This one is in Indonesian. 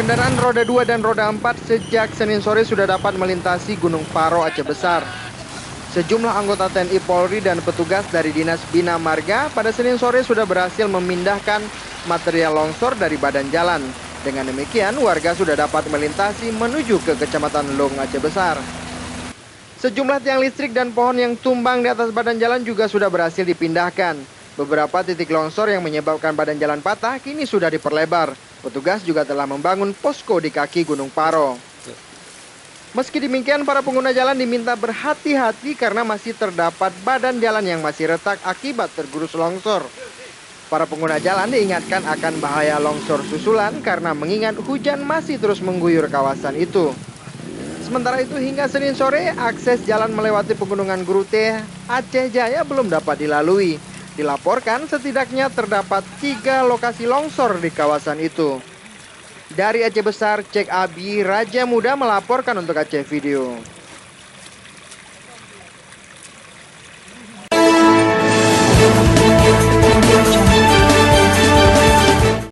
Kendaraan roda 2 dan roda 4 sejak Senin sore sudah dapat melintasi Gunung Paro, Aceh Besar. Sejumlah anggota TNI Polri dan petugas dari Dinas Bina Marga pada Senin sore sudah berhasil memindahkan material longsor dari badan jalan. Dengan demikian, warga sudah dapat melintasi menuju ke Kecamatan Long, Aceh Besar. Sejumlah tiang listrik dan pohon yang tumbang di atas badan jalan juga sudah berhasil dipindahkan. Beberapa titik longsor yang menyebabkan badan jalan patah kini sudah diperlebar. Petugas juga telah membangun posko di kaki Gunung Paro. Meski demikian, para pengguna jalan diminta berhati-hati karena masih terdapat badan jalan yang masih retak akibat tergerus longsor. Para pengguna jalan diingatkan akan bahaya longsor susulan karena mengingat hujan masih terus mengguyur kawasan itu. Sementara itu, hingga Senin sore, akses jalan melewati Pegunungan Grute, Aceh Jaya belum dapat dilalui. Dilaporkan setidaknya terdapat 3 lokasi longsor di kawasan itu. Dari Aceh Besar, Cek Abi, Raja Muda melaporkan untuk Aceh Video.